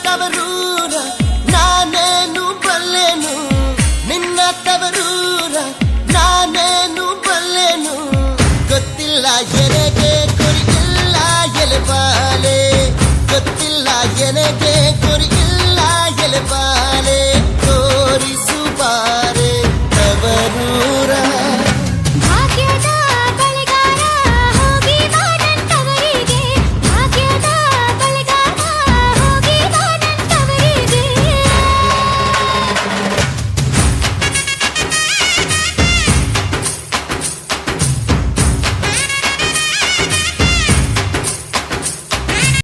ತವರೂರ ನಾನೇನು ಬಲ್ಲೆನು ನಿನ್ನ ತವರೂರ ನಾನೇನು ಬಲ್ಲೆನು ಗೊತ್ತಿಲ್ಲ ಎರೆಗೆ ಗುರಿಯಿಲ್ಲ ಎಲೆಬಾಲೆ